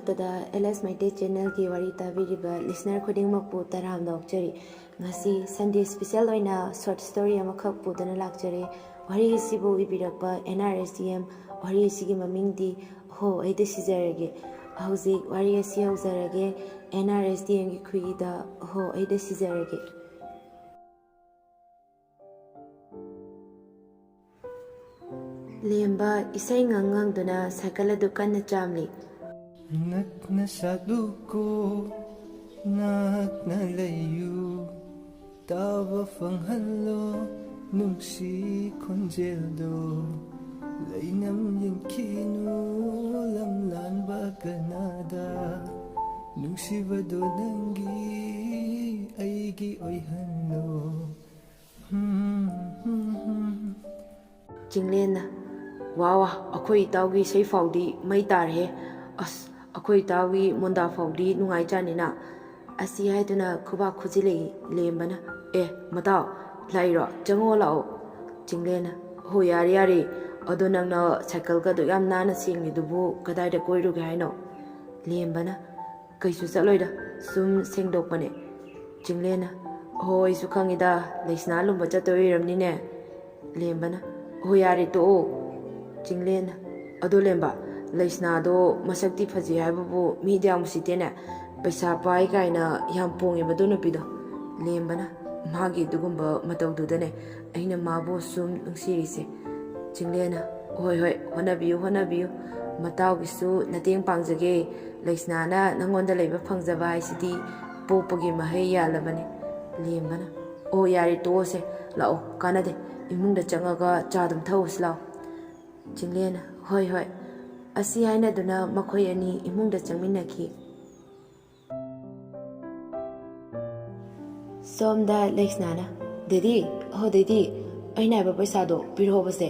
ꯃꯛꯇꯗ LS Maite ꯆꯦꯅꯦꯜꯒꯤ ꯋꯥꯔꯤ ꯇꯥꯕꯤꯔꯤꯕ listener ꯈꯨꯗꯤꯡꯃꯛꯄꯨ ꯇꯔꯥꯝꯅ ꯑꯣꯛꯆꯔꯤ. ꯉꯁꯤ ꯁꯟꯗꯦ ꯁ꯭ꯄꯦꯁꯤꯌꯦꯜ ꯑꯣꯏꯅ ꯁꯣꯔꯠ ꯁ꯭ꯇꯣꯔꯤ ꯑꯃꯈꯛ ꯄꯨꯗꯨꯅ ꯂꯥꯛꯆꯔꯦ. ꯋꯥꯔꯤ ꯑꯁꯤꯕꯨ ꯏꯕꯤꯔꯛꯄ NRSDM. ꯋꯥꯔꯤ ꯑꯁꯤꯒꯤ ꯃꯃꯤꯡꯗꯤ ꯍꯣ ꯑꯩꯗ ꯁꯤꯖꯔꯒꯦ. ꯍꯧꯖꯤꯛ ꯋꯥꯔꯤ ꯑꯁꯤ ꯍꯧꯖꯔꯒꯦ. NRSDMꯒꯤ ꯈꯨꯏꯗ ꯍꯣ ꯑꯩꯗ ꯁꯤꯖꯔꯒꯦ. ꯂꯦꯝꯕ ꯏꯁꯩ ꯉꯪꯗꯨꯅ ꯁꯥꯏꯀꯜ ꯑꯗꯨ ꯀꯟꯅ ꯆꯥꯝꯂꯤ. ꯅꯛꯅ ꯁꯥꯠꯂꯨꯀꯣ ꯅꯛꯅ ꯂꯩꯌꯨ ꯇꯥꯕ ꯐꯪꯍꯜꯂꯣ ꯅꯨꯡꯁꯤ ꯈꯣꯟꯖꯦꯜꯗꯣ ꯂꯩꯅꯝ ꯌꯦꯡꯈꯤꯅꯨ ꯂꯝ ꯂꯥꯟꯕ ꯀꯅꯥꯗ ꯅꯨꯡꯁꯤꯕꯗꯣ ꯅꯪꯒꯤ ꯑꯩꯒꯤ ꯑꯣꯏꯍꯜꯂꯣ. ꯆꯤꯡꯂꯦꯟꯅ ꯋꯥ ꯑꯩꯈꯣꯏ ꯏꯇꯥꯎꯒꯤ ꯏꯁꯩ ꯐꯥꯎꯗꯤ ꯃꯩ ꯇꯥꯔꯦꯍꯦ. ꯑꯁ ꯑꯩꯈꯣꯏ ꯏꯇꯥꯎꯒꯤ ꯃꯣꯟꯗꯥ ꯐꯥꯎꯗꯤ ꯅꯨꯡꯉꯥꯏꯖꯥꯅꯤꯅ. ꯑꯁꯤ ꯍꯥꯏꯗꯨꯅ ꯈꯨꯕꯥꯛ ꯈꯨꯖꯤꯜꯂꯛꯏ. ꯂꯦꯝꯕꯅ ꯃꯇꯥꯎ ꯂꯥꯛꯏꯔꯣ ꯆꯪꯉꯣ ꯂꯥꯛꯑꯣ. ꯆꯤꯡꯂꯦꯟꯅ ꯍꯣ ꯌꯥꯔꯦ ꯌꯥꯔꯦ. ꯑꯗꯣ ꯅꯪꯅ ꯁꯥꯏꯀꯜꯒꯗꯣ ꯌꯥꯝ ꯅꯥꯟꯅ ꯁꯦꯡꯉꯤꯗꯨꯕꯨ ꯀꯗꯥꯏꯗ ꯀꯣꯏꯔꯨꯒꯦ ꯍꯥꯏꯅꯣ? ꯂꯦꯝꯕꯅ ꯀꯩꯁꯨ ꯆꯠꯂꯣꯏꯗ ꯁꯨꯝ ꯁꯦꯡꯗꯣꯛꯄꯅꯦ. ꯆꯤꯡꯂꯦꯟꯅ ꯍꯣ ꯑꯩꯁꯨ ꯈꯪꯉꯤꯗ ꯂꯩꯁꯅꯥ ꯂꯨꯝꯕ ꯆꯠꯇꯣꯏ ꯑꯣꯏꯔꯝꯅꯤꯅꯦ. ꯂꯦꯝꯕꯅ ꯍꯣ ꯌꯥꯔꯦ ꯇꯣꯛꯑꯣ. ꯆꯤꯡꯂꯦꯟꯅ ꯑꯗꯣ ꯂꯦꯝꯕ ꯂꯩꯁꯅꯥꯗꯣ ꯃꯁꯛꯇꯤ ꯐꯖꯩ ꯍꯥꯏꯕꯕꯨ ꯃꯤꯗꯤ ꯌꯥꯝ ꯎꯁꯤꯠꯇꯦꯅꯦ. ꯄꯩꯁꯥ ꯄꯥꯏ ꯀꯥꯏꯅ ꯌꯥꯝ ꯄꯣꯡꯉꯦ ꯃꯗꯨ ꯅꯨꯄꯤꯗꯣ. ꯂꯦꯝꯕꯅ ꯃꯥꯒꯤ ꯑꯗꯨꯒꯨꯝꯕ ꯃꯇꯧꯗꯨꯗꯅꯦ ꯑꯩꯅ ꯃꯥꯕꯨ ꯁꯨꯝ ꯅꯨꯡꯁꯤꯔꯤꯁꯦ. ꯆꯤꯡꯂꯦꯟꯅ ꯍꯣꯏ ꯍꯣꯠꯅꯕꯤꯌꯨ ꯍꯣꯠꯅꯕꯤꯌꯨ. ꯃꯇꯥꯎꯒꯤꯁꯨ ꯃꯇꯦꯡ ꯄꯥꯡꯖꯒꯦ. ꯂꯩꯁꯅꯥꯅ ꯅꯪꯉꯣꯟꯗ ꯂꯩꯕ ꯐꯪꯖꯕ ꯍꯥꯏꯁꯤꯗꯤ ꯄꯣꯛꯄꯒꯤ ꯃꯍꯩ ꯌꯥꯜꯂꯕꯅꯤ. ꯂꯦꯝꯕꯅ ꯑꯣ ꯌꯥꯔꯦ ꯇꯣꯛꯑꯁꯦ ꯂꯥꯛꯑꯣ ꯀꯥꯟꯅꯗꯦ ꯏꯃꯨꯡꯗ ꯆꯪꯉꯒ ꯆꯥ ꯑꯗꯨꯝ ꯊꯛꯎꯁꯤ ꯂꯥꯛꯑꯣ. ꯆꯤꯡꯂꯦꯟꯅ ꯍꯣꯏ ꯑꯁꯤ ꯍꯥꯏꯅꯗꯨꯅ ꯃꯈꯣꯏ ꯑꯅꯤ ꯏꯃꯨꯡꯗ ꯆꯪꯃꯤꯟꯅꯈꯤ. ꯁꯣꯝꯗ ꯂꯩꯁꯅꯥꯅ ꯗꯦꯗꯤ ꯗꯦꯗꯤ ꯑꯩꯅ ꯍꯥꯏꯕ ꯄꯩꯁꯥꯗꯣ ꯄꯤꯔꯛꯑꯣꯕꯁꯦ.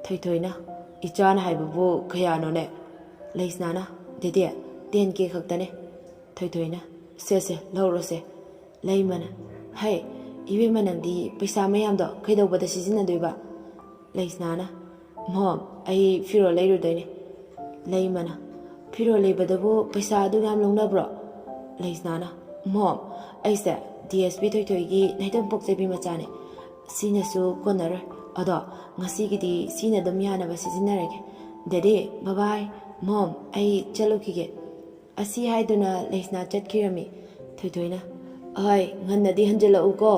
ꯊꯣꯏꯊꯣꯏꯅ ꯏꯆꯥꯅ ꯍꯥꯏꯕꯕꯨ ꯀꯌꯥꯅꯣꯅꯦ? ꯂꯩꯁꯅꯥꯅ ꯗꯦꯗꯤ 10K ꯈꯛꯇꯅꯦ. ꯊꯣꯏꯊꯣꯏꯅ ꯁꯦ ꯂꯧꯔꯣꯁꯦ. ꯂꯩꯃꯅ ꯍꯩ ꯏꯕꯦꯝꯃ ꯅꯪꯗꯤ ꯄꯩꯁꯥ ꯃꯌꯥꯝꯗꯣ ꯀꯩꯗꯧꯕꯗ ꯁꯤꯖꯤꯟꯅꯗꯣꯏꯕ? ꯂꯩꯁꯅꯥꯅ ꯃꯣꯝ ꯑꯩ ꯐꯤꯔꯣꯜ ꯂꯩꯔꯨꯗꯣꯏꯅꯦ. ꯂꯩꯃꯅ ꯐꯤꯔꯣꯜ ꯂꯩꯕꯗꯕꯨ ꯄꯩꯁా ꯑꯗꯨ ꯌꯥꯝ ꯂꯧꯅꯕ꯭ꯔꯣ? ꯂꯩꯁꯅꯥꯅ ꯃꯣꯝ ꯑꯩꯁꯦ DSP ꯊꯣꯏꯊꯣꯏꯒꯤ ꯅꯥꯏꯇꯣꯝ ꯄꯣꯛꯆꯕꯤ ꯃꯆꯥꯅꯦ. ꯁꯤꯅꯁꯨ ꯀꯣꯟꯅꯔꯣꯏ. ꯑꯗꯣ ꯉꯁꯤꯒꯤꯗꯤ ꯁꯤꯅ ꯑꯗꯨꯝ ꯌꯥꯅꯕ ꯁꯤꯖꯤꯟꯅꯔꯒꯦ. ꯗꯦꯗꯤ ꯕꯕꯥꯏ. ꯃꯣꯝ ꯑꯩ ꯆꯠꯂꯨꯈꯤꯒꯦ. ꯑꯁꯤ ꯍꯥꯏꯗꯨꯅ ꯂꯩꯁꯅꯥ ꯆꯠꯈꯤꯔꯝꯃꯤ. ꯊꯣꯏꯊꯣꯏꯅ ꯑꯍꯣꯏ ꯉꯟꯅꯗꯤ ꯍꯟꯖꯤꯜꯂꯛꯎꯀꯣ.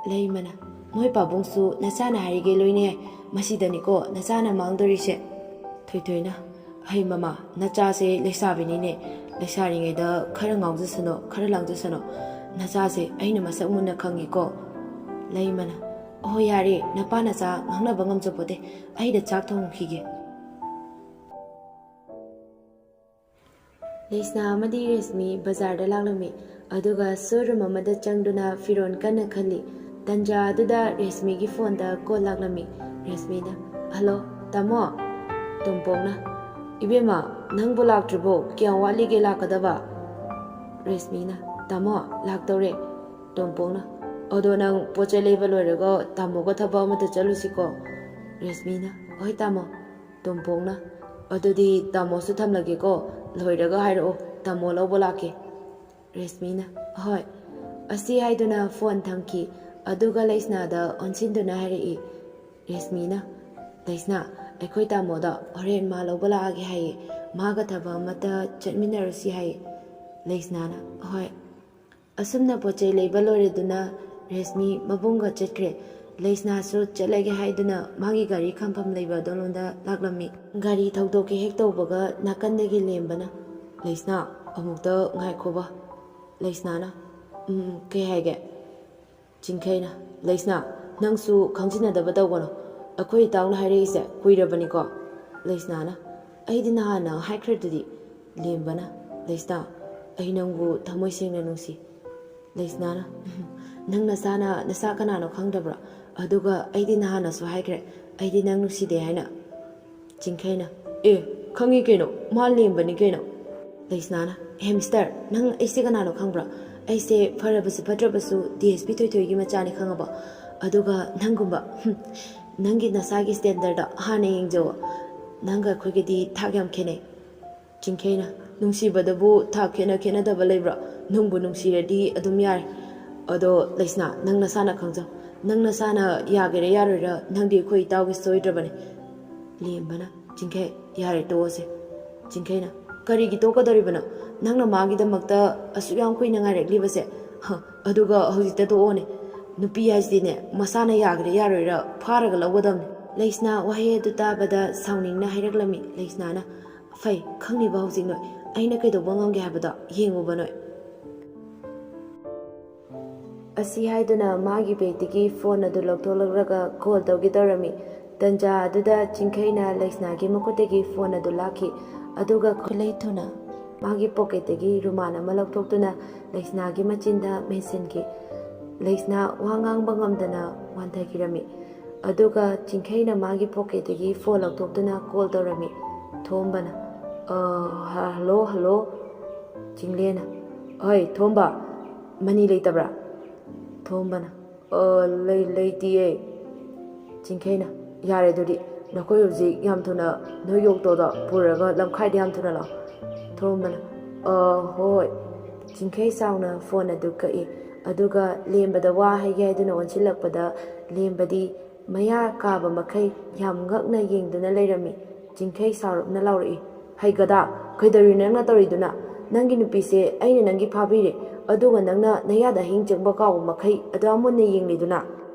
ꯂꯩꯃꯅ ꯃꯣꯏ ꯄꯥꯕꯨꯡꯁꯨ ꯅꯆꯥꯅ ꯍꯥꯏꯔꯤꯒꯦ ꯂꯣꯏꯅ ꯌꯥꯏ. ꯃꯁꯤꯗꯅꯤꯀꯣ ꯅꯆꯥꯅ ꯃꯥꯡꯗꯣꯔꯤꯁꯦ. ꯊꯣꯏꯊꯣꯏꯅ ꯍꯩ ꯃꯃꯥ ꯅꯆꯥꯁꯦ ꯂꯩꯁꯥꯕꯤꯅꯤꯅꯦ. ꯂꯩꯁꯥꯔꯤꯉꯩꯗ ꯈꯔ ꯉꯥꯎꯖꯁꯅꯣ ꯈꯔ ꯂꯥꯡꯖꯁꯅꯣ. ꯅꯆꯥꯁꯦ ꯑꯩꯅ ꯃꯁꯛ ꯃꯨꯟꯅ ꯈꯪꯉꯤꯀꯣ. ꯂꯩꯃꯅ ꯑꯍꯣꯏ ꯌꯥꯔꯦ ꯅꯄꯥ ꯅꯆꯥ ꯉꯥꯡꯅꯕ ꯉꯝꯖꯄꯣꯠꯇꯦ. ꯑꯩꯗ ꯆꯥꯛ ꯊꯣꯡꯈꯤꯒꯦ. ꯂꯩꯁꯅꯥ ꯑꯃꯗꯤ ꯔꯦꯁꯃꯤ ꯕꯖꯥꯔꯗ ꯂꯥꯛꯂꯝꯃꯤ. ꯑꯗꯨꯒ ꯁꯣꯔꯨꯝ ꯑꯃꯗ ꯆꯪꯗꯨꯅ ꯐꯤꯔꯣꯜ ꯀꯟꯅ ꯈꯜꯂꯤ. ꯇꯟꯖꯥ ꯑꯗꯨꯗ ꯔꯦꯁꯃꯤꯒꯤ ꯐꯣꯟꯗ ꯀꯣꯜ ꯂꯥꯛꯂꯝꯃꯤ. ꯔꯦꯁꯃꯤꯅ ꯍꯜꯂꯣ ꯇꯥꯃꯣ. ꯇꯣꯝꯄꯣꯛꯅ ꯏꯕꯦꯝꯃ ꯅꯪꯕꯨ ꯂꯥꯛꯇ꯭ꯔꯤꯕꯣ? ꯀꯌꯥꯝ ꯋꯥꯠꯂꯤꯒꯦ ꯂꯥꯛꯀꯗꯕ? ꯔꯦꯁꯃꯤꯅ ꯇꯥꯃꯣ ꯂꯥꯛꯇꯧꯔꯦ. ꯇꯣꯝꯄꯣꯛꯅ ꯑꯗꯣ ꯅꯪ ꯄꯣꯠꯆꯩ ꯂꯩꯕ ꯂꯣꯏꯔꯒ ꯇꯥꯃꯣꯒ ꯊꯕꯛ ꯑꯃꯗ ꯆꯠꯂꯨꯁꯤꯀꯣ. ꯔꯦꯁꯃꯤꯅ ꯍꯣꯏ ꯇꯥꯃꯣ. ꯇꯣꯝꯄꯣꯛꯅ ꯑꯗꯨꯗꯤ ꯇꯥꯃꯣꯁꯨ ꯊꯝꯂꯒꯦꯀꯣ. ꯂꯣꯏꯔꯒ ꯍꯥꯏꯔꯛꯑꯣ ꯇꯥꯃꯣ ꯂꯧꯕ ꯂꯥꯛꯀꯦ. ꯔꯦꯁꯃꯤꯅ ꯍꯣꯏ. ꯑꯁꯤ ꯍꯥꯏꯗꯨꯅ ꯐꯣꯟ ꯊꯝꯈꯤ. ꯑꯗꯨꯒ ꯂꯩꯁꯅꯥꯗ ꯑꯣꯟꯁꯤꯟꯗꯨꯅ ꯍꯥꯏꯔꯛꯏ. ꯔꯦꯁꯃꯤꯅ ꯂꯩꯁꯅꯥ ꯑꯩꯈꯣꯏ ꯇꯥꯃꯣꯗ ꯍꯣꯔꯦꯟ ꯃꯥ ꯂꯧꯕ ꯂꯥꯛꯑꯒꯦ ꯍꯥꯏꯌꯦ. ꯃꯥꯒ ꯊꯕꯛ ꯑꯃꯇ ꯆꯠꯃꯤꯟꯅꯔꯨꯁꯤ ꯍꯥꯏꯌꯦ. ꯂꯩꯁꯅꯥꯅ ꯍꯣꯏ. ꯑꯁꯨꯝꯅ ꯄꯣꯠꯆꯩ ꯂꯩꯕ ꯂꯣꯏꯔꯗꯨꯅ ꯔꯦꯁꯃꯤ ꯃꯕꯨꯡꯒ ꯆꯠꯈ꯭ꯔꯦ. ꯂꯩꯁꯅꯥꯁꯨ ꯆꯠꯂꯒꯦ ꯍꯥꯏꯗꯨꯅ ꯃꯥꯒꯤ ꯒꯥꯔꯤ ꯈꯥꯝꯐꯝ ꯂꯩꯕ ꯑꯗꯣꯝꯗ ꯂꯥꯛꯂꯝꯃꯤ. ꯒꯥꯔꯤ ꯊꯧꯗꯣꯛꯀꯦ ꯍꯦꯛ ꯇꯧꯕꯒ ꯅꯥꯀꯟꯗꯒꯤ ꯂꯦꯝꯕꯅ ꯂꯩꯁꯅꯥ ꯑꯃꯨꯛꯇ ꯉꯥꯏꯈꯣꯕ. ꯂꯩꯁꯅꯥꯅ ꯀꯩ ꯍꯥꯏꯒꯦ? ꯆꯤꯡꯈꯩꯅ ꯂꯩꯁꯅꯥ ꯅꯪꯁꯨ ꯈꯪꯖꯤꯟꯅꯗꯕ ꯇꯧꯒꯅꯨ. ꯑꯩꯈꯣꯏ ꯏꯇꯥꯎꯅ ꯍꯥꯏꯔꯛꯏꯁꯦ ꯀꯨꯏꯔꯕꯅꯤꯀோ. ꯂꯩꯁꯅꯥꯅ ꯑꯩꯗꯤ ꯅꯍꯥꯟꯅ ꯍꯥꯏꯈ꯭ꯔꯗꯨꯗꯤ. ꯂꯦꯝꯕꯅ ꯂꯩꯁꯅꯥ ꯑꯩ ꯅꯪꯕꯨ ꯊꯃꯣꯏ センꯅ ꯅꯨꯡꯁꯤ. ꯂꯩꯁꯅꯥꯅ ꯅꯪ ꯅꯁꯥꯅ ꯅꯁꯥ ꯀꯅꯥꯅꯣ ꯈꯪꯗꯕ꯭ꯔꯥ? ꯑꯗꯨꯒ ꯑꯩꯗꯤ ꯅꯍꯥꯟꯅꯁꯨ ꯍꯥꯏꯈ꯭ರೆ ꯑꯩꯗꯤ ꯅꯪ ꯅꯨꯡꯁꯤꯗꯦ ꯍꯥꯏꯅ. ꯆꯤꯡꯈꯩꯅ ꯈꯪꯉꯤ ꯀꯩꯅꯣ ꯃꯥ ꯂꯦꯝꯕꯅꯤ ꯀꯩꯅꯣ. ꯂꯩꯁꯅꯥꯅ ꯃꯤꯁꯇꯔ ꯅꯪ ꯑꯩꯁꯦ ꯀꯅꯥꯅꯣ ꯈꯪꯕ꯭ꯔꯥ? ꯑꯩꯁꯦ ꯐꯔꯕꯁꯨ ꯐꯠꯇ꯭ꯔꯕꯁꯨ DSP ꯊꯣꯏꯊꯣꯏꯒꯤ ꯃꯆꯥꯅꯤ ꯈꯪꯉꯕ? ꯑꯗꯨꯒ ꯅꯪꯒꯨꯝꯕ ꯅꯪꯒꯤ ꯅꯁꯥꯒꯤ ꯁ꯭ꯇꯦꯟꯗꯔꯗ ꯍꯥꯟꯅ ꯌꯦꯡꯖꯧ. ꯅꯪꯒ ꯑꯩꯈꯣꯏꯒꯗꯤ ꯊꯥꯛ ꯌꯥꯝ ꯈꯦꯠꯅꯩ. ꯆꯤꯡꯈꯩꯅ ꯅꯨꯡꯁꯤꯕꯗꯕꯨ ꯊꯥꯛ ꯈꯦꯠꯅꯗꯕ ꯂꯩꯕ꯭ꯔꯥ ꯅꯪꯕꯨ ꯅꯨꯡꯁꯤꯔꯗꯤ ꯑꯗꯨꯝ ꯌꯥꯔꯦ ꯑꯗꯣ ꯂꯩꯁꯅꯥ ꯅꯪ ꯅꯁꯥꯅ ꯈꯪꯖꯧ ꯅꯪ ꯅꯁꯥꯅ ꯌꯥꯒꯦꯔꯥ ꯌꯥꯔꯣꯏꯔꯥ ꯅꯪꯗꯤ ꯑꯩꯈꯣꯏ ꯏꯇꯥꯎꯒꯤ ꯁꯣꯏꯗ꯭ꯔꯕꯅꯤ ꯂꯦꯝꯕꯅ ꯆꯤꯡꯈꯩ ꯌꯥꯔꯦ ꯇꯣꯛꯑꯁꯦ ꯆꯤꯡꯈꯩꯅ ꯀꯔꯤꯒꯤ ꯇꯣꯛꯀꯗꯧꯔꯤꯕꯅꯣ ꯅꯪꯅ ꯃꯥꯒꯤꯗꯃꯛꯇ ꯑꯁꯨꯛ ꯌꯥꯝ ꯀꯨꯏꯅ ꯉꯥꯏꯔꯛꯂꯤꯕꯁꯦ ꯑꯗꯨꯒ ꯍꯧꯖꯤꯛꯇ ꯇꯣꯛꯑꯣꯅꯦ ꯅꯨꯄꯤ ꯍꯥꯏꯁꯤꯗꯤꯅꯦ ꯃꯁꯥꯅ ꯌꯥꯒꯦꯔꯥ ꯌꯥꯔꯣꯏꯔꯥ ꯐꯥꯔꯒ ꯂꯧꯒꯗꯕꯅꯤ ꯂꯩꯁꯅꯥ ꯋꯥꯍꯩ ꯑꯗꯨ ꯇꯥꯕꯗ ꯁꯥꯎꯅꯤꯡꯅ ꯍꯥꯏꯔꯛꯂꯝꯃꯤ ꯂꯩꯁꯅꯥꯅ ꯐꯩ ꯈꯪꯅꯤꯕ ꯍꯧꯖꯤꯛ ꯅꯣꯏ ꯑꯩꯅ ꯀꯩꯗꯧꯕ ꯉꯝꯒꯦ ꯍꯥꯏꯕꯗꯣ ꯌꯦꯡꯉꯨꯕ ꯅꯣꯏ ꯑꯁꯤ ꯍꯥꯏꯗꯨꯅ ꯃꯥꯒꯤ ꯕꯦꯒꯇꯒꯤ ꯐꯣꯟ ꯑꯗꯨ ꯂꯧꯊꯣꯛꯂꯛꯂꯒ ꯀꯣꯜ ꯇꯧꯒꯦ ꯇꯧꯔꯝꯃꯤ ꯇꯟꯖꯥ ꯑꯗꯨꯗ ꯆꯤꯡꯈꯩꯅ ꯂꯩꯁꯅꯥꯒꯤ ꯃꯈꯨꯠꯇꯒꯤ ꯐꯣꯟ ꯑꯗꯨ ꯂꯥꯛꯈꯤ ꯑꯗꯨꯒ ꯈꯨꯠꯂꯩ ꯊꯨꯅ ꯃꯥꯒꯤ ꯄꯣꯀꯦꯠꯇꯒꯤ ꯔꯨꯃꯥꯟ ꯑꯃ ꯂꯧꯊꯣꯛꯇꯨꯅ ꯂꯩꯁꯅꯥꯒꯤ ꯃꯆꯤꯟꯗ ꯃꯦꯟꯁꯤꯟꯈꯤ ꯂꯩꯁꯅꯥ ꯋꯥ ꯉꯥꯡꯕ ꯉꯝꯗꯅ ꯋꯥꯟꯊꯈꯤꯔꯝꯃꯤ ꯑꯗꯨꯒ ꯆꯤꯡꯈꯩꯅ ꯃꯥꯒꯤ ꯄꯣꯀꯦꯠꯇꯒꯤ ꯐꯣꯟ ꯂꯧꯊꯣꯛꯇꯨꯅ ꯀꯣꯜ ꯇꯧꯔꯝꯃꯤ ꯊꯣꯝꯕꯅ ꯍꯜꯂꯣ ꯍꯜꯂꯣ ꯆꯤꯡꯂꯦꯅ ꯍꯣꯏ ꯊꯣꯝꯕ ꯃꯅꯤ ꯂꯩꯇꯕ꯭ꯔꯥ ꯊꯣꯝꯕꯅ ꯂꯩꯇꯤꯌꯦ ꯆꯤꯡꯈꯩꯅ ꯌꯥꯔꯦ ꯑꯗꯨꯗꯤ ꯅꯈꯣꯏ ꯍꯧꯖꯤꯛ ꯌꯥꯝ ꯊꯨꯅ ꯅꯣꯏ ꯌꯣꯛꯇꯣꯗ ꯄꯨꯔꯒ ꯂꯝꯈꯥꯏꯗ ꯌꯥꯝ ꯊꯨꯅ ꯂꯥꯛꯑꯣ ꯊꯣꯝꯕꯅ ꯍꯣꯏ ꯆꯤꯡꯈꯩ ꯆꯥꯎꯅ ꯐꯣꯟ ꯑꯗꯨ ꯀꯛꯏ ꯑꯗꯨꯒ ꯂꯦꯝꯕꯗ ꯋꯥ ꯍꯥꯏꯒꯦ ꯍꯥꯏꯗꯨꯅ ꯑꯣꯟꯁꯤꯜꯂꯛꯄꯗ ꯂꯦꯝꯕꯗꯤ ꯃꯌꯥ ꯀꯥꯕ ꯃꯈꯩ ꯌꯥꯝ ꯉꯛꯅ ꯌꯦꯡꯗꯨꯅ ꯂꯩꯔꯝꯃꯤ ꯆꯤꯡꯈꯩ ꯁꯥꯎꯔꯞꯅ ꯂꯥꯎꯔꯛꯏ ꯍꯩꯒꯗꯥ ꯀꯩꯗꯧꯔꯤ ꯅꯪꯅ ꯇꯧꯔꯤꯗꯨꯅ ꯅꯪꯒꯤ ꯅꯨꯄꯤꯁꯦ ꯑꯩꯅ ꯅꯪꯒꯤ ꯐꯥꯕꯤꯔꯦ ꯑꯗꯨꯒ ꯅꯪꯅ ꯅꯌꯥꯗ ꯑꯍꯤꯡ ꯆꯪꯕ ꯀꯥꯎꯕ ꯃꯈꯩ ꯑꯗꯨꯌꯥꯝ ꯃꯨꯟꯅ ꯌꯦꯡꯂꯤꯗꯨꯅ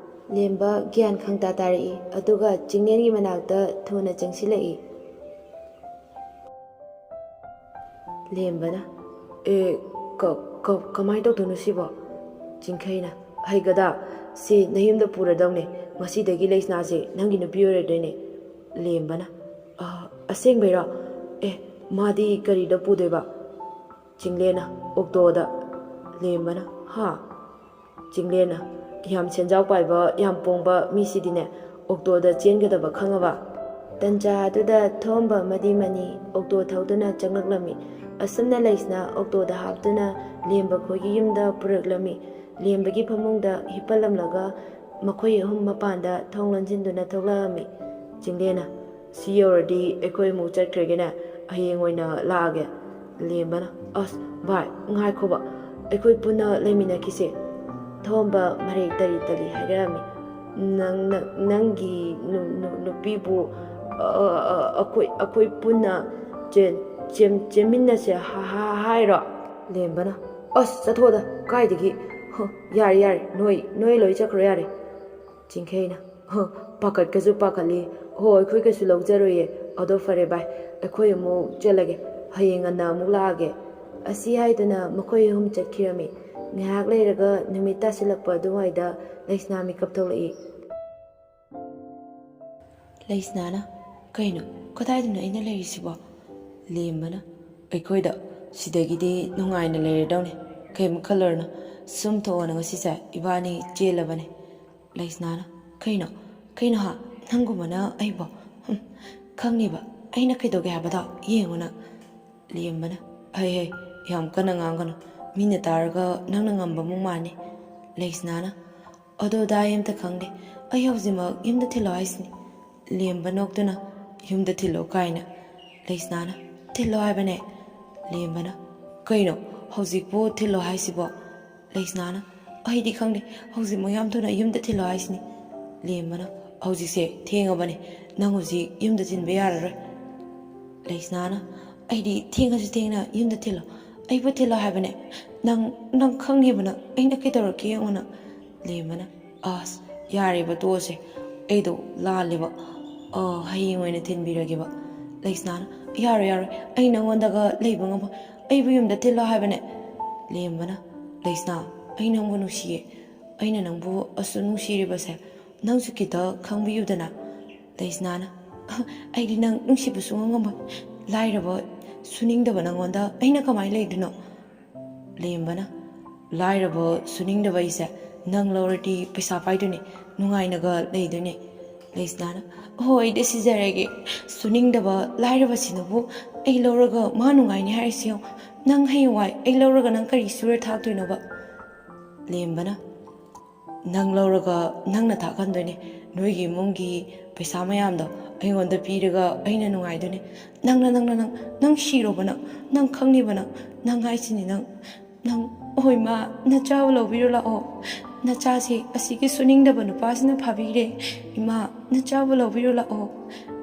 ꯂꯦꯝꯕ ꯒ꯭ꯌꯥꯟ ꯈꯪꯇꯥ ꯇꯥꯔꯛꯏ ꯑꯗꯨꯒ ꯆꯤꯡꯂꯦꯟꯒꯤ ꯃꯅꯥꯛꯇ ꯊꯨꯅ ꯆꯪꯁꯤꯜꯂꯛꯏ ꯂꯦꯝꯕꯅ ꯀꯃꯥꯏꯅ ꯇꯧꯗꯣꯏꯅꯣ ꯁꯤꯕꯣ ꯆꯤꯡꯈꯩꯅ ꯍꯩꯒꯗꯥ ꯁꯤ ꯅꯌꯨꯝꯗ ꯄꯨꯔꯗꯧꯅꯦ ꯉꯁꯤꯗꯒꯤ ꯂꯩꯁꯅꯥꯁꯦ ꯅꯪꯒꯤ ꯅꯨꯄꯤ ꯑꯣꯏꯔꯗꯣꯏꯅꯦ ꯂꯦꯝꯕꯅ ꯑꯁꯦꯡꯕꯩꯔꯣ ꯃꯥꯗꯤ ꯀꯔꯤꯗ ꯄꯨꯗꯣꯏꯕ ꯆꯤꯡꯂꯦꯟꯅ ꯑꯣꯛꯇꯣꯗ ꯂꯦꯝꯕꯅ ꯍꯥ ꯆꯤꯡꯂꯦꯟꯅ ꯌꯥꯝ ꯁꯦꯟꯖꯥꯎ ꯄꯥꯏꯕ ꯌꯥꯝ ꯄꯣꯡꯕ ꯃꯤꯁꯤꯗꯤꯅꯦ ꯑꯣꯛꯇꯣꯗ ꯆꯦꯟꯒꯗꯕ ꯈꯪꯉꯕ ꯇꯟꯖꯥ ꯑꯗꯨꯗ ꯊꯣꯝꯕ ꯑꯃꯗꯤ ꯃꯅꯤ ꯑꯣꯛꯇꯣ ꯊꯧꯗꯨꯅ ꯆꯪꯂꯛꯂꯝꯃꯤ ꯑꯁꯨꯝꯅ ꯂꯩꯁꯅꯥ ꯑꯣꯛꯇꯣꯗ ꯍꯥꯞꯇꯨꯅ ꯂꯦꯝꯕ ꯈꯣꯏꯒꯤ ꯌꯨꯝꯗ ꯄꯨꯔꯛꯂꯝꯃꯤ ꯂꯦꯝꯕꯒꯤ ꯐꯃꯨꯡꯗ ꯍꯤꯞꯄꯜꯂꯝꯂꯒ ꯃꯈꯣꯏ ꯑꯍꯨꯝ ꯃꯄꯥꯟꯗ ꯊꯣꯡ ꯂꯣꯟꯁꯤꯟꯗꯨꯅ ꯊꯣꯛꯂꯛꯑꯝꯃꯤ ꯆꯤꯡꯂꯦꯟꯅ ꯁꯤ ꯌꯧꯔꯗꯤ ꯑꯩꯈꯣꯏ ꯑꯃꯨꯛ ꯆꯠꯈ꯭ꯔꯒꯦꯅꯦ ꯍꯌꯦꯡ ꯑꯣꯏꯅ ꯂꯥꯛꯑꯒꯦ ꯂꯦꯝꯕꯅ ꯑꯁ ꯚꯥꯏ ꯉꯥꯏꯈꯣꯕ ꯑꯩꯈꯣꯏ ꯄꯨꯟꯅ ꯂꯩꯃꯤꯟꯅꯈꯤꯁꯦ ꯊꯣꯝꯕ ꯃꯔꯩ ꯇꯔꯤ ꯇꯔꯤ ꯍꯥꯏꯔꯛꯑꯝꯃꯤ ꯅꯪꯒꯤ ꯅꯨꯄꯤꯕꯨ ꯑꯩꯈꯣই ꯄꯨꯟꯅ ꯆꯦꯟꯃꯤꯟꯅꯁꯦ ꯍꯥꯏꯔꯣ ꯂꯦꯝꯕꯅ ꯑꯁ ꯆꯠꯊꯣꯛꯑꯗ ꯀꯥꯏꯗꯒꯤ ꯌꯥꯔꯦ ꯅꯣꯏ ꯂꯣꯏ ꯆꯠꯈ꯭ꯔꯣ ꯌꯥꯔꯦ ꯆꯤꯡꯈꯩꯅ ꯄꯥꯈꯠꯀꯁꯨ ꯄꯥꯈꯠꯂꯤ ꯑꯩꯈꯣꯏ ꯀꯩꯁꯨ ꯂꯧꯖꯔꯣꯏꯌꯦ ꯑꯗꯣ ꯐꯔꯦ ꯚꯥꯏ ꯑꯩꯈꯣꯏ ꯑꯃꯨꯛ ꯆꯠꯂꯒꯦ ꯍꯌꯦꯡ ꯉꯟꯅ ꯑꯃꯨꯛ ꯂꯥꯛꯑꯒꯦ ꯑꯁꯤ ꯍꯥꯏꯗꯨꯅ ꯃꯈꯣꯏ ꯑꯍꯨꯝ ꯆꯠꯈꯤꯔꯝꯃꯤ ꯉꯥꯏꯍꯥꯛ ꯂꯩꯔꯒ ꯅꯨꯃꯤꯠ ꯇꯥꯁꯤꯜꯂꯛꯄ ꯑꯗꯨꯋꯥꯏꯗ ꯂꯩꯁꯅꯥ ꯃꯤꯀꯞ ꯊꯣꯛꯂꯛꯏ ꯂꯩꯁꯅꯥꯅ ꯀꯩꯅꯣ ꯀꯗꯥꯏꯗꯅꯣ ꯑꯩꯅ ꯂꯩꯔꯤꯁꯤꯕꯣ ꯂꯦꯝꯕꯅ ꯑꯩꯈꯣꯏꯗ ꯁꯤꯗꯒꯤꯗꯤ ꯅꯨꯡꯉꯥꯏꯅ ꯂꯩꯔꯗꯧꯅꯤ ꯀꯩꯝ ꯈꯜꯂꯨꯔꯅꯨ ꯁꯨꯝ ꯊꯣꯛꯑꯣꯅ ꯉꯁꯤꯁꯦ ꯏꯕꯥꯅꯤ ꯆꯦꯜꯂꯕꯅꯦ ꯂꯩꯁꯅꯥꯅ ꯀꯩꯅꯣ ꯍꯥ ꯅꯪꯒꯨꯝꯕꯅ ꯑꯩꯕꯣ ꯈꯪꯅꯤꯕ ꯑꯩꯅ ꯀꯩꯗꯧꯒꯦ ꯍꯥꯏꯕꯗꯣ ꯌꯦꯡꯉꯨꯅ ꯂꯦꯝꯕꯅ ꯍꯩ ꯌꯥꯝ ꯀꯟꯅ ꯉꯥꯡꯒꯅꯨ ꯃꯤꯅ ꯇꯥꯔꯒ ꯅꯪꯅ ꯉꯝꯕ ꯑꯃꯨꯛ ꯃꯥꯟꯅꯤ ꯂꯩꯁꯅꯥꯅ ꯑꯗꯨꯗ ꯑꯩ ꯑꯝꯇ ꯈꯪꯗꯦ ꯑꯩ ꯍꯧꯖꯤꯛꯃꯛ ꯌꯨꯝꯗ ꯊꯤꯜꯂꯣ ꯍꯥꯏꯁꯤꯅꯤ ꯂꯦꯝꯕ ꯅꯣꯛꯇꯨꯅ ꯌꯨꯝꯗ ꯊꯤꯜꯂꯣ ꯀꯥꯏꯅ ꯂꯩꯁꯅꯥꯅ ꯊꯤꯜꯂꯣ ꯍꯥꯏꯕꯅꯦ ꯂꯦꯝꯕꯅ ꯀꯩꯅꯣ ꯍꯧꯖꯤꯛꯄꯨ ꯊꯤꯜꯂꯣ ꯍꯥꯏꯁꯤꯕꯣ ꯂꯩꯁꯅꯥꯅ ꯑꯩꯗꯤ ꯈꯪꯗꯦ ꯍꯧꯖꯤꯛꯃꯛ ꯌꯥꯝ ꯊꯨꯅ ꯌꯨꯝꯗ ꯊꯤꯜꯂꯣ ꯍꯥꯏꯁꯤꯅꯤ ꯂꯦꯝꯕꯅ ꯍꯧꯖꯤꯛꯁꯦ ꯊꯦꯡꯉꯕꯅꯦ ꯅꯪ ꯍꯧꯖꯤꯛ ꯌꯨꯝꯗ ꯊꯤꯟꯕ ꯌꯥꯔꯔꯣꯏ ꯂꯩꯁꯅꯥꯅ ꯑꯩꯗꯤ ꯊꯦꯡꯉꯁꯨ ꯊꯦꯡꯅ ꯌꯨꯝꯗ ꯊꯤꯜꯂꯣ ꯑꯩꯕꯨ ꯊꯤꯜꯂꯣ ꯍꯥꯏꯕꯅꯦ ꯅꯪ ꯈꯪꯉꯤꯕꯅ ꯑꯩꯅ ꯀꯩꯗꯧꯔꯛꯀꯦ ꯌꯦꯡꯉꯨꯅ ꯂꯦꯝꯕꯅ ꯑꯁ ꯌꯥꯔꯦꯕ ꯇꯣꯛꯑꯁꯦ ꯑꯩꯗꯣ ꯂꯥꯜꯂꯦꯕ ꯍꯌꯦꯡ ꯑꯣꯏꯅ ꯊꯤꯟꯕꯤꯔꯒꯦꯕ ꯂꯩꯁꯅꯥꯅ ꯌꯥꯔꯣꯏ ꯑꯩ ꯅꯪꯉꯣꯟꯗꯒ ꯂꯩꯕ ꯉꯝꯃꯣꯏ ꯑꯩꯕꯨ ꯌꯨꯝꯗ ꯊꯤꯜꯂꯣ ꯍꯥꯏꯕꯅꯦ ꯂꯦꯝꯕꯅ ꯂꯩꯁꯅꯥ ꯑꯩ ꯅꯪꯕꯨ ꯅꯨꯡꯁꯤꯌꯦ ꯑꯩꯅ ꯅꯪꯕꯨ ꯑꯁꯨꯛ ꯅꯨꯡꯁꯤꯔꯤꯕꯁꯦ ꯅꯪꯁꯨ ꯈꯤꯇ ꯈꯪꯕꯤꯌꯨꯗꯅ ꯂꯩꯁꯅꯥꯅ ꯑꯩꯗꯤ ꯅꯪ ꯅꯨꯡꯁꯤꯕ ꯁꯨꯡꯉꯝ ꯉꯝꯃꯣꯏ ꯂꯥꯏꯔꯕ ꯁꯨꯅꯤꯡꯗꯕ ꯅꯪꯉꯣꯟꯗ ꯑꯩꯅ ꯀꯃꯥꯏꯅ ꯂꯩꯗꯣꯏꯅꯣ ꯂꯦꯝꯕꯅ ꯂꯥꯏꯔꯕ ꯁꯨꯅꯤꯡꯗꯕ ꯑꯩꯁꯦ ꯅꯪ ꯂꯧꯔꯗꯤ ꯄꯩꯁా ꯄꯥꯏꯗꯣꯏꯅꯦ ꯅꯨꯡꯉꯥꯏꯅꯒ ꯂꯩꯗꯣꯏꯅꯦ ꯂꯩꯁꯅꯥꯅ ꯍꯣꯏꯗꯤ ꯁꯤꯖꯔꯒꯦ ꯁꯨꯅꯤꯡꯗꯕ ꯂꯥꯏꯔꯕꯁꯤꯅꯕꯨ ꯑꯩ ꯂꯧꯔꯒ ꯃꯥ ꯅꯨꯡꯉꯥꯏꯅꯤ ꯍꯥꯏꯔꯤꯁꯤ ꯌꯦꯡꯉꯣ ꯅꯪ ꯍꯌꯦꯡꯋꯥꯏ ꯑꯩ ꯂꯧꯔꯒ ꯅꯪ ꯀꯔꯤ ꯁꯨꯔ ꯊꯥꯛꯇꯣꯏꯅꯣꯕ ꯂꯦꯝꯕꯅ ꯅꯪ ꯂꯧꯔꯒ ꯅꯪꯅ ꯊꯥꯛꯍꯟꯗꯣꯏꯅꯦ ꯅꯣꯏꯒꯤ ꯏꯃꯨꯡꯒꯤ ꯄꯩꯁꯥ ꯃꯌꯥꯝꯗꯣ ꯑꯩꯉꯣꯟꯗ ꯄꯤꯔꯒ ꯑꯩꯅ ꯅꯨꯡꯉꯥꯏꯗꯣꯏꯅꯤ ꯅꯪ ꯁꯤꯔꯣꯕ ꯅꯪ ꯈꯪꯅꯤꯕ ꯅꯪ ꯍꯥꯏꯁꯤꯅꯤ ꯅꯪ ꯍꯣꯏ ꯃꯥ ꯅꯆꯥꯕꯨ ꯂꯧꯕꯤꯔꯣ ꯂꯥꯛꯑꯣ ꯅꯆꯥꯁꯤ ꯑꯁꯤꯒꯤ ꯁꯨꯅꯤꯡꯗꯕ ꯅꯨꯄꯥꯁꯤꯅ ꯐꯥꯕꯤꯔꯦ ꯏꯃꯥ ꯅꯆꯥꯕꯨ ꯂꯧꯕꯤꯔꯣ ꯂꯥꯛꯑꯣ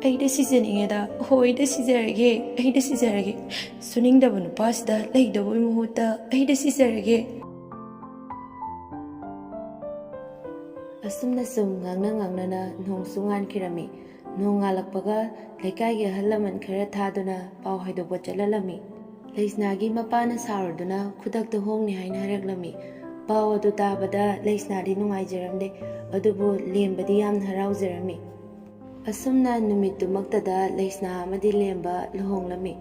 ꯑꯩꯗ ꯁꯤꯖꯅꯤꯡꯉꯦꯗ ꯍꯣꯏꯗ ꯁꯤꯖꯔꯒꯦ ꯁꯨꯅꯤꯡꯗꯕ ꯅꯨꯄꯥꯁꯤꯗ ꯂꯩꯗꯧꯕꯒꯤ ꯃꯍꯨꯠꯇ ꯑꯩꯗ ꯁꯤꯖꯔꯒꯦ ꯑꯁꯨꯝꯅ ꯁꯨꯝ ꯉꯥꯡꯅꯅ ꯅꯣꯡꯁꯨ ꯉꯥꯟꯈꯤꯔꯝꯃꯤ ꯅꯣꯡ ꯉꯥꯜꯂꯛꯄꯒ ꯂꯩꯀꯥꯏꯒꯤ ꯑꯍꯜ ꯂꯃꯟ ꯈꯔ ꯊꯥꯗꯨꯅ ꯄꯥꯎ ꯍꯥꯏꯗꯣꯛꯄ ꯆꯠꯍꯜꯂꯝꯃꯤ ꯂꯩꯁꯅꯥꯒꯤ ꯃꯄꯥꯅ ꯁꯥꯎꯔꯗꯨꯅ ꯈꯨꯗꯛꯇ ꯍꯣꯡꯅꯤ ꯍꯥꯏꯅ ꯍꯥꯏꯔꯛꯂꯝꯃꯤ ꯄꯥꯎ ꯑꯗꯨ ꯇꯥꯕꯗ ꯂꯩꯁꯅꯥꯗꯤ ꯅꯨꯡꯉꯥꯏꯖꯔꯝꯗꯦ ꯑꯗꯨꯕꯨ ꯂꯦꯝꯕꯗꯤ ꯌꯥꯝꯅ ꯍꯔꯥꯎꯖꯔꯝꯃꯤ ꯑꯁꯨꯝꯅ ꯅꯨꯃꯤꯠꯇꯨꯃꯛꯇꯗ ꯂꯩꯁꯅꯥ ꯑꯃꯗꯤ ꯂꯦꯝꯕ ꯂꯨꯍꯣꯡꯂꯝꯃꯤ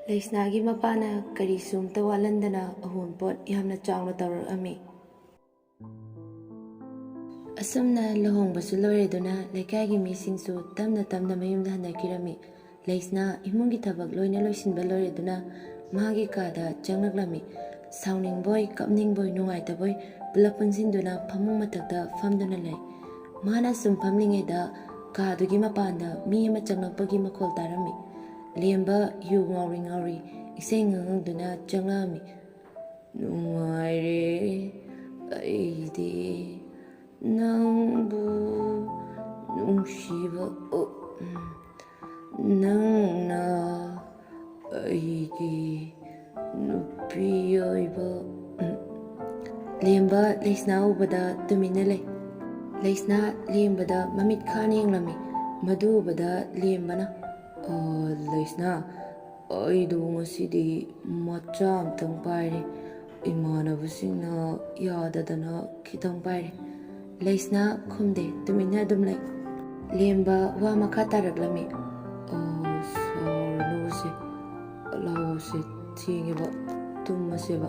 ꯂꯩꯁꯅꯥꯒꯤ ꯃꯄꯥꯅ ꯀꯔꯤꯁꯨ ꯑꯝꯇ ꯋꯥꯠꯍꯟꯗꯅ ꯑꯍꯣꯟꯄꯣꯠ ꯌꯥꯝꯅ ꯆꯥꯎꯅ ꯇꯧꯔꯛꯑꯝꯃꯤ ꯑꯁꯨꯝꯅ ꯂꯨꯍꯣꯡꯕꯁꯨ ꯂꯣꯏꯔꯗꯨꯅ ꯂꯩꯀꯥꯏꯒꯤ ꯃꯤꯁꯤꯡꯁꯨ ꯇꯞꯅ ꯃꯌꯨꯝꯗ ꯍꯟꯅꯈꯤꯔꯝꯃꯤ ꯂꯩꯁꯅꯥ ꯏꯃꯨꯡꯒꯤ ꯊꯕꯛ ꯂꯣꯏꯅ ꯂꯣꯏꯁꯤꯟꯕ ꯂꯣꯏꯔꯗꯨꯅ ꯃꯥꯒꯤ ꯀꯥꯗ ꯆꯪꯂꯛꯂꯝꯃꯤ ꯁꯥꯎꯅꯤꯡꯕꯣꯏ ꯀꯞꯅꯤꯡꯕꯣꯏ ꯅꯨꯡꯉꯥꯏꯇꯕꯣꯏ ꯄꯨꯂꯞ ꯄꯨꯟꯁꯤꯟꯗꯨꯅ ꯐꯃꯨꯡ ꯃꯊꯛꯇ ꯐꯝꯗꯨꯅ ꯂꯩ ꯃꯥꯅ ꯁꯨꯝ ꯐꯝꯂꯤꯉꯩꯗ ꯀꯥꯗꯨꯒꯤ ꯃꯄꯥꯟꯗ ꯃꯤ ꯑꯃ ꯆꯪꯂꯛꯄꯒꯤ ꯃꯈꯣꯜ ꯇꯥꯔꯝꯃꯤ ꯂꯦꯝꯕ ꯌꯨ ꯉꯥꯎꯔꯤ ꯏꯁꯩ ꯉꯪꯉꯗꯨꯅ ꯆꯪꯂꯛꯑꯝꯃꯤ ꯅꯨꯡꯉꯥꯏꯔꯦ ꯑꯩꯗꯤ ꯅꯪꯕꯨ ꯅꯨꯡꯁꯤꯕ ꯅꯪꯅ ꯑꯩꯒꯤ ꯅꯨꯄꯤ ꯑꯣꯏꯕ ꯂꯦꯝꯕ ꯂꯩꯁꯅꯥ ꯎꯕꯗ ꯇꯨꯃꯤꯟꯅ ꯂꯩ ꯂꯩꯁꯅꯥ ꯂꯦꯝꯕꯗ ꯃꯃꯤꯠ ꯈꯥꯅ ꯌꯦꯡꯂꯝꯃꯤ ꯃꯗꯨ ꯎꯕꯗ ꯂꯦꯝꯕꯅ ꯂꯩꯁꯅꯥ ꯑꯩꯗꯣ ꯉꯁꯤꯗꯤ ꯃꯆꯥ ꯑꯝꯇꯪ ꯄꯥꯏꯔꯦ ꯏꯃꯥꯟꯅꯕꯁꯤꯡꯅ ꯌꯥꯗꯗꯅ ꯈꯤꯇꯪ ꯄꯥꯏꯔꯦ ꯂꯩꯁꯅꯥ ꯈꯨꯝꯗꯦ ꯇꯨꯃꯤꯟꯅ ꯑꯗꯨꯝ ꯂꯩ ꯂꯦꯝꯕ ꯋꯥ ꯃꯈꯥ ꯇꯥꯔꯛꯂꯝꯃꯤ ꯁꯥꯎꯔꯅꯨꯁꯦ ꯂꯥꯛꯑꯣꯁꯦ ꯊꯦꯡꯉꯦꯕ ꯇꯨꯝꯃꯁꯦꯕ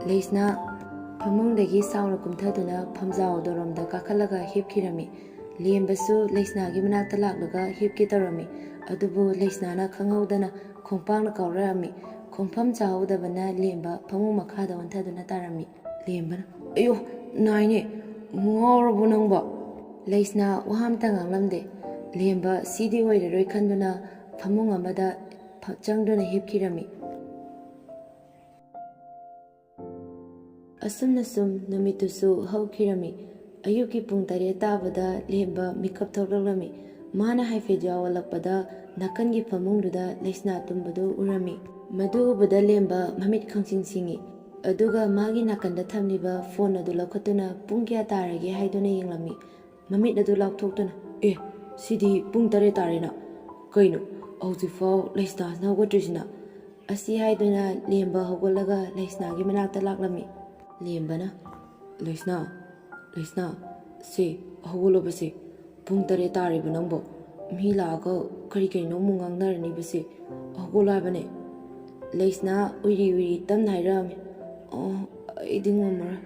ꯂꯩꯁꯅꯥ ꯐꯃꯨꯡꯗꯒꯤ ꯁꯥꯎꯅ ꯀꯨꯝꯊꯗꯨꯅ ꯐꯝꯖꯥꯎꯗꯣꯔꯣꯝꯗ ꯀꯥꯈꯠꯂꯒ ꯍꯤꯞꯈꯤꯔꯝꯃꯤ ꯂꯦꯝꯕꯁꯨ ꯂꯩꯁꯅꯥꯒꯤ ꯃꯅꯥꯛꯇ ꯂꯥꯛꯂꯒ ꯍꯤꯞꯀꯦ ꯇꯧꯔꯝꯃꯤ ꯑꯗꯨꯕꯨ ꯂꯩꯁꯅꯥꯅ ꯈꯪꯍꯧꯗꯅ ꯈꯣꯡꯄꯥꯛꯅ ꯀꯥꯎꯔꯛꯑꯝꯃꯤ ꯈꯣꯡꯐꯝ ꯆꯥꯍꯧꯗꯕꯅ ꯂꯦꯝꯕ ꯐꯃꯨꯡ ꯃꯈꯥꯗ ꯑꯣꯟꯊꯗꯨꯅ ꯇꯥꯔꯝꯃꯤ ꯂꯦꯝꯕꯅ ꯑꯌꯣ ꯅꯥꯏꯅꯦ ꯉꯥꯎꯔꯕꯣ ꯅꯪꯕ ꯂꯩꯁꯅꯥ ꯋꯥ ꯑꯝꯇ ꯉꯥꯡꯂꯝꯗꯦ ꯂꯦꯝꯕ ꯁꯤꯗꯤ ꯑꯣꯏꯔꯔꯣꯏ ꯈꯟꯗꯨꯅ ꯐꯃꯨꯡ ꯑꯃꯗ ꯆꯪꯗꯨꯅ ꯍꯤꯞꯈꯤꯔꯝꯃꯤ ꯑꯁꯨꯝꯅ ꯁꯨꯝ ꯅꯨꯃꯤꯠꯇꯨꯁꯨ ꯍꯧꯈꯤꯔꯝꯃꯤ ꯑꯌꯨꯛꯀꯤ ꯄꯨꯡ 9 ꯇꯥꯕꯗ ꯂꯦꯝꯕ ꯃꯤꯀꯞ ꯊꯣꯛꯂꯛꯂꯝꯃꯤ ꯃꯥꯅ ꯍꯥꯏꯐꯦꯠ ꯌꯥꯎꯋꯜꯂꯛꯄꯗ ꯅꯥꯀꯟꯒꯤ ꯐꯃꯨꯡꯗꯨꯗ ꯂꯩꯁꯅꯥ ꯇꯨꯝꯕꯗꯨ ꯎꯔꯝꯃꯤ ꯃꯗꯨ ꯎꯕꯗ ꯂꯦꯝꯕ ꯃꯃꯤꯠ ꯈꯪꯁꯤꯡ ꯑꯗꯨꯒ ꯃꯥꯒꯤ ꯅꯥꯀꯟꯗ ꯊꯝꯂꯤꯕ ꯐꯣꯟ ꯑꯗꯨ ꯂꯧꯈꯠꯇꯨꯅ ꯄꯨꯡ ꯀꯌꯥ ꯇꯥꯔꯒꯦ ꯍꯥꯏꯗꯨꯅ ꯌꯦꯡꯂꯝꯃꯤ ꯃꯃꯤꯠ ꯑꯗꯨ ꯂꯥꯎꯊꯣꯛꯇꯨꯅ ꯁꯤꯗꯤ ꯄꯨꯡ 9 ꯇꯥꯔꯦꯅ ꯀꯩꯅꯣ ꯍꯧꯖꯤꯛꯐꯥꯎ ꯂꯩꯁꯅꯥꯁꯤꯅ ꯍꯧꯒꯠꯇ꯭ꯔꯤꯁꯤꯅ ꯑꯁꯤ ꯍꯥꯏꯗꯨꯅ ꯂꯦꯝꯕ ꯍꯧꯒꯠꯂꯒ ꯂꯩꯁꯅꯥꯒꯤ ꯃꯅꯥꯛꯇ ꯂꯥꯛꯂꯝꯃꯤ ꯂꯦꯝꯕꯅ ꯂꯩꯁꯅꯥ ꯁꯦ ꯍꯧꯒꯠꯂꯕꯁꯦ ꯄꯨꯡ 9 ꯇꯥꯔꯤꯕ ꯅꯪꯕꯣ ꯃꯤ ꯂꯥꯛꯑꯒ ꯀꯔꯤꯅꯣ ꯑꯃꯨꯛ ꯉꯥꯡꯅꯔꯅꯤꯕꯁꯦ ꯍꯧꯒꯠꯂꯣ ꯍꯥꯏꯕꯅꯦ ꯂꯩꯁꯅꯥ ꯎꯏꯔꯤ ꯇꯞꯅ ꯍꯥꯏꯔꯛꯑꯝꯃꯤ ꯑꯩꯗꯤ ꯉꯝꯃꯔꯣꯏ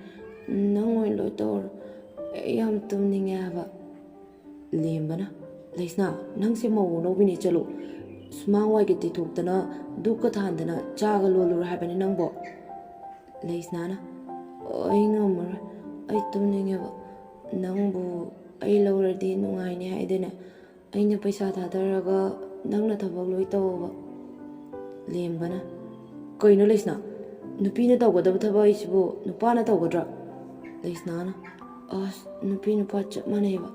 ꯅꯪ ꯑꯣꯏꯅ ꯂꯣꯏ ꯇꯧꯔꯣ ꯑꯩ ꯌꯥꯝ ꯇꯨꯝꯅꯤꯡꯉꯦ ꯍꯥꯏꯕ ꯂꯦꯝꯕꯅ ꯂꯩꯁꯅꯥ ꯅꯪꯁꯦ ꯃꯧ ꯑꯅꯧꯕꯤꯅꯤ ꯆꯠꯂꯣ ꯁꯨꯃꯥꯡ ꯋꯥꯏꯒ ꯇꯩꯊꯣꯛꯇꯅ ꯙꯨꯞꯀ ꯊꯥꯟꯗꯅ ꯆꯥꯒ ꯂꯣꯜꯂꯨꯔꯣ ꯍꯥꯏꯕꯅꯤ ꯅꯪꯕꯣ ꯂꯩꯁꯅꯥꯅ ꯑꯩ ꯉꯝꯃꯔꯣꯏ ꯑꯩ ꯇꯨꯝꯅꯤꯡꯉꯦꯕ ꯅꯪꯕꯨ ꯑꯩ ꯂꯧꯔꯗꯤ ꯅꯨꯡꯉꯥꯏꯅꯤ ꯍꯥꯏꯗꯅ ꯑꯩꯅ ꯄꯩꯁꯥ ꯊꯥꯗꯔꯒ ꯅꯪꯅ ꯊꯕꯛ ꯂꯣꯏ ꯇꯧꯕ ꯂꯦꯝꯕꯅ ꯀꯩꯅꯣ ꯂꯩꯁꯅꯥ ꯅꯨꯄꯤꯅ ꯇꯧꯒꯗꯕ ꯊꯕꯛ ꯑꯩꯁꯤꯕꯨ ꯅꯨꯄꯥꯅ ꯇꯧꯒꯗ꯭ꯔꯥ ꯂꯩꯁꯅꯥꯅ ꯅꯨꯄꯤ ꯅꯨꯄꯥ ꯆꯞ ꯃꯥꯟꯅꯩꯕ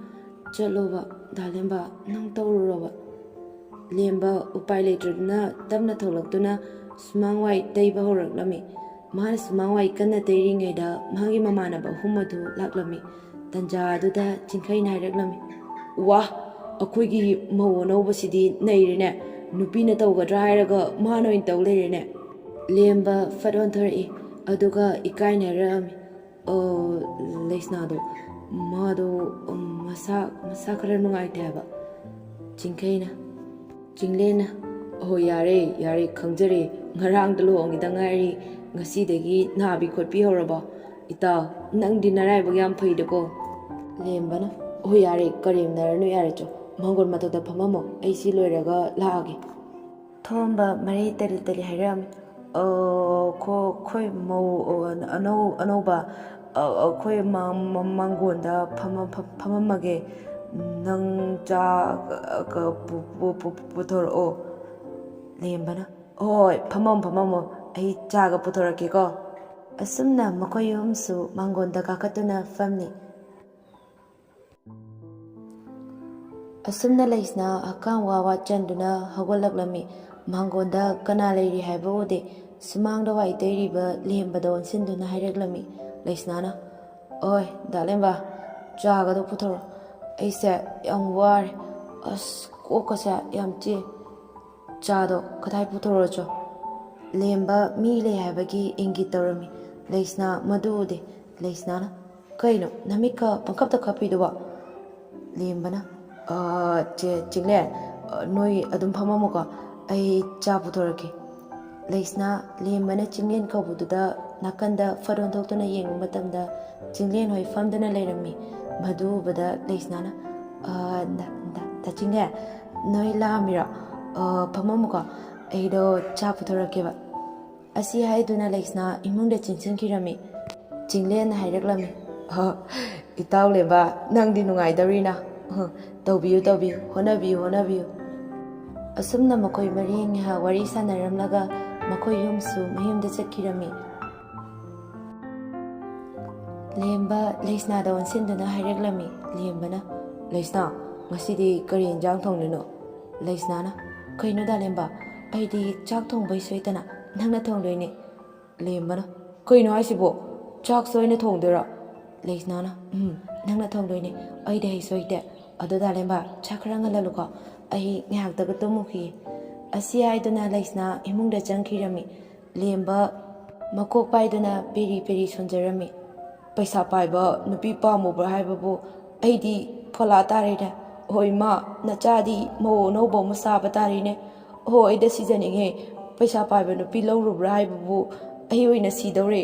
ꯆꯠꯂꯣꯕ ꯗꯥꯂꯦꯝꯕ ꯅꯪ ꯇꯧꯔꯨꯔꯣꯕ ꯂꯦꯝꯕ ꯎꯄꯥꯏ ꯂꯩꯇ꯭ꯔꯗꯨꯅ ꯇꯞꯅ ꯊꯣꯛꯂꯛꯇꯨꯅ ꯁꯨꯃꯥꯡ ꯋꯥꯏ ꯇꯩꯕ ꯍꯧꯔꯛꯂꯝꯃꯤ ꯃꯥꯅ ꯁꯨꯃꯥꯡ ꯋꯥꯏ ꯀꯟꯅ ꯇꯩꯔꯤꯉꯩꯗ ꯃꯥꯒꯤ ꯃꯃꯥꯟꯅꯕ 3 ꯑꯗꯨ ꯂꯥꯛꯂꯝꯃꯤ ꯇꯟꯖꯥ ꯑꯗꯨꯗ ꯆꯤꯡꯈꯩꯅ ꯍꯥꯏꯔꯛꯂꯝꯃꯤ ꯋꯥ ꯑꯩꯈꯣꯏꯒꯤ ꯃꯧ ꯑꯅꯧꯕꯁꯤꯗꯤ ꯅꯩꯔꯦꯅꯦ ꯅꯨꯄꯤꯅ ꯇꯧꯒꯗ꯭ꯔꯥ ꯍꯥꯏꯔꯒ ꯃꯥꯅ ꯑꯣꯏꯅ ꯇꯧ ꯂꯩꯔꯦꯅꯦ ꯂꯦꯝꯕ ꯐꯠ ꯑꯣꯟꯊꯣꯔꯛꯏ ꯑꯗꯨꯒ ꯏꯀꯥꯏꯅ ꯍꯥꯏꯔꯛꯑꯝꯃꯤ ꯂꯩꯁꯅꯥꯗꯣ ꯃꯥꯗꯣ ꯃꯁꯥ ꯈꯔ ꯅꯨꯡꯉꯥꯏꯇꯦ ꯍꯥꯏꯕ ꯆꯤꯡꯂꯦꯟꯅ ꯌꯥꯔꯦ ꯈꯪꯖꯔꯦ ꯉꯔꯥꯡꯗ ꯂꯨꯍꯣꯡꯒꯤꯗ ꯉꯥꯏꯔꯤ ꯉꯁꯤꯗꯒꯤ ꯅꯥꯕꯤ ꯈꯣꯠꯄꯤ ꯍꯧꯔꯕ ꯏꯇꯥꯎ ꯅꯪꯗꯤ ꯅꯔꯥꯏꯕꯛ ꯌꯥꯝ ꯐꯩꯗꯀꯣ ꯂꯦꯝꯕꯅ ꯌꯥꯔꯦ ꯀꯔꯦꯝꯅꯔꯅꯨ ꯌꯥꯔꯦ ꯆꯣ ꯃꯥꯡꯒꯣꯜ ꯃꯊꯛꯇ ꯐꯝꯃꯝꯃꯣ ꯑꯩ ꯁꯤ ꯂꯣꯏꯔꯒ ꯂꯥꯛꯑꯒꯦ ꯊꯣꯝꯕ ꯃꯔꯩ ꯇꯔꯤ ꯍꯥꯏꯔꯛꯑꯝꯃꯤ ꯑꯩꯈꯣꯏ ꯃꯧ ꯑꯅꯧꯕ ꯑꯩꯈꯣꯏ ꯃꯥꯡꯒꯣꯟꯗ ꯐꯝꯃꯝꯃꯒꯦ ꯅꯪ ꯆꯥꯒ ꯄꯨꯊꯣꯔꯛꯑꯣ ꯂꯦꯝꯕꯅ ꯍꯣꯏ ꯐꯝꯃꯝꯃꯣ ꯑꯩ ꯆꯥꯒ ꯄꯨꯊꯣꯔꯛꯀꯦꯀꯣ ꯑꯁꯨꯝꯅ ꯃꯈꯣꯏ ꯑꯍꯨꯝꯁꯨ ꯃꯥꯡꯒꯣꯟꯗ ꯀꯥꯈꯠꯇꯨꯅ ꯐꯝꯃꯤ ꯑꯁꯨꯝꯅ ꯂꯩꯁꯅ ꯍꯛꯀꯥꯝ ꯋꯥ ꯆꯟꯗꯨꯅ ꯍꯧꯒꯠꯂꯛꯂꯝꯃꯤ ꯃꯥꯡꯒꯣꯟꯗ ꯀꯅꯥ ꯂꯩꯔꯤ ꯍꯥꯏꯕ ꯎꯗꯦ ꯁꯨꯃꯥꯡꯗ ꯋꯥꯏ ꯇꯩꯔꯤꯕ ꯂꯦꯝꯕꯗ ꯑꯣꯟꯁꯤꯟꯗꯨꯅ ꯍꯥꯏꯔꯛꯂꯝꯃꯤ ꯂꯩꯁꯅꯥꯅ ꯑꯣꯏ ꯗꯥꯂꯦꯝꯕ ꯆꯥꯒꯗꯣ ꯄꯨꯊꯣꯔꯛꯑꯣ ꯑꯩꯁꯦ ꯌꯥꯝ ꯋꯥꯔꯦ ꯑꯁ ꯀꯣꯛꯀꯁꯦ ꯌꯥꯝ ꯆꯤꯛꯑꯦ ꯆꯥꯗꯣ ꯀꯗꯥꯏ ꯄꯨꯊꯣꯔꯛꯑꯣꯆꯣ ꯂꯦꯝꯕ ꯃꯤ ꯂꯩ ꯍꯥꯏꯕꯒꯤ ꯏꯪꯒꯤꯠ ꯇꯧꯔꯝꯃꯤ ꯂꯩꯁꯅꯥ ꯃꯗꯨ ꯎꯗꯦ ꯂꯩꯁꯅꯥꯅ ꯀꯩꯅꯣ ꯅꯃꯤꯠꯀ ꯄꯪꯈꯞꯇ ꯈꯞꯄꯤꯗꯨꯕꯣ ꯂꯦꯝꯕꯅ ꯆꯤꯡꯂꯦꯟ ꯅꯣꯏ ꯑꯗꯨꯝ ꯐꯝꯃꯝꯃꯣꯀꯣ ꯑꯩ ꯆꯥ ꯄꯨꯊꯣꯔꯛꯀꯦ ꯂꯩꯁꯅꯥ ꯂꯦꯝꯕꯅ ꯆꯤꯡꯂꯦꯟ ꯀꯧꯕꯗꯨꯗ ꯅꯥꯀꯟꯗ ꯐꯠ ꯑꯣꯟꯊꯣꯛꯇꯨꯅ ꯌꯦꯡꯕ ꯃꯇꯝꯗ ꯆꯤꯡꯂꯦꯟ ꯍꯣꯏ ꯐꯝꯗꯨꯅ ꯂꯩꯔꯝꯃꯤ ꯃꯗꯨ ꯎꯕꯗ ꯂꯩꯁꯅꯥꯅ ꯗꯥ ꯆꯤꯡꯂꯦꯟ ꯅꯣꯏ ꯂꯥꯛꯑꯝꯃꯤꯔꯣ ꯐꯝꯃꯝꯃꯣꯀꯣ ꯑꯩꯗꯣ ꯆꯥ ꯄꯨꯊꯣꯔꯛꯀꯦꯕ ꯑꯁꯤ ꯍꯥꯏꯗꯨꯅ ꯂꯩꯁꯅꯥ ꯏꯃꯨꯡꯗ ꯆꯪꯁꯤꯟꯈꯤꯔꯝꯃꯤ ꯆꯤꯡꯂꯦꯟꯅ ꯍꯥꯏꯔꯛꯂꯝꯃꯤ ꯏꯇꯥꯎ ꯂꯦꯝꯕ ꯅꯪꯗꯤ ꯅꯨꯡꯉꯥꯏꯗꯧꯔꯤꯅ ꯇꯧꯕꯤꯌꯨ ꯍꯣꯠꯅꯕꯤꯌꯨ ꯑꯁꯨꯝꯅ ꯃꯈꯣꯏ ꯃꯔꯤ ꯉꯥꯏꯍꯥꯛ ꯋꯥꯔꯤ ꯁꯥꯟꯅꯔꯝꯂꯒ ꯃꯈꯣꯏ ꯌꯨꯝꯁꯨ ꯃꯌꯨꯝꯗ ꯆꯠꯈꯤꯔꯝꯃꯤ ꯂꯦꯝꯕ ꯂꯩꯁꯅꯥꯗ ꯑꯣꯟꯁꯤꯟꯗꯨꯅ ꯍꯥꯏꯔꯛꯂꯝꯃꯤ ꯂꯦꯝꯕꯅ ꯂꯩꯁꯅꯥ ꯉꯁꯤꯗꯤ ꯀꯔꯤ ꯌꯦꯟꯖꯥꯡ ꯊꯣꯡꯗꯣꯏꯅꯣ ꯂꯩꯁꯅꯥꯅ ꯀꯩꯅꯣꯗ ꯂꯦꯝꯕ ꯑꯩꯗꯤ ꯆꯥꯛ ꯊꯣꯡꯕꯩ ꯁꯣꯏꯗꯅ ꯅꯪꯅ ꯊꯣꯡꯗꯣꯏꯅꯦ ꯂꯦꯝꯕꯅ ꯀꯩꯅꯣ ꯍꯥꯏꯁꯤꯕꯣ ꯆꯥꯛꯁꯨ ꯑꯩꯅ ꯊꯣꯡꯗꯣꯏꯔꯣ ꯂꯩꯁꯅꯥꯅ ꯅꯪꯅ ꯊꯣꯡꯗꯣꯏꯅꯦ ꯑꯩꯗꯤ ꯍꯩꯁꯨ ꯍꯩꯇꯦ ꯑꯗꯨꯗ ꯂꯦꯝꯕ ꯆꯥꯛ ꯈꯔ ꯉꯜꯍꯜꯂꯨꯀꯣ ꯑꯩ ꯉꯥꯏꯍꯥꯛꯇꯒ ꯇꯨꯝꯃꯨꯈꯤꯒꯦ ꯑꯁꯤ ꯍꯥꯏꯗꯨꯅ ꯂꯩꯁꯅꯥ ꯏꯃꯨꯡꯗ ꯆꯪꯈꯤꯔꯝꯃꯤ ꯂꯦꯝꯕ ꯃꯀꯣꯛ ꯄꯥꯏꯗꯨꯅ ꯄꯦꯔꯤ ꯁꯣꯟꯖꯔꯝꯃꯤ ꯄꯩꯁꯥ ꯄꯥꯏꯕ ꯅꯨꯄꯤ ꯄꯥꯝꯃꯨꯕ꯭ꯔꯥ ꯍꯥꯏꯕꯕꯨ ꯑꯩꯗꯤ ꯐꯣꯂꯥ ꯇꯥꯔꯦꯅꯦ ꯍꯣꯏ ꯃꯥ ꯅꯆꯥꯗꯤ ꯃꯧ ꯑꯅꯧꯕ ꯑꯃ ꯁꯥꯕ ꯇꯥꯔꯦꯅꯦ ꯍꯣ ꯑꯩꯗ ꯁꯤꯖꯅꯤꯡꯉꯦ ꯄꯩꯁꯥ ꯄꯥꯏꯕ ꯅꯨꯄꯤ ꯂꯧꯔꯨꯕ꯭ꯔꯥ ꯍꯥꯏꯕꯕꯨ ꯑꯩ ꯑꯣꯏꯅ ꯁꯤꯗꯧꯔꯦ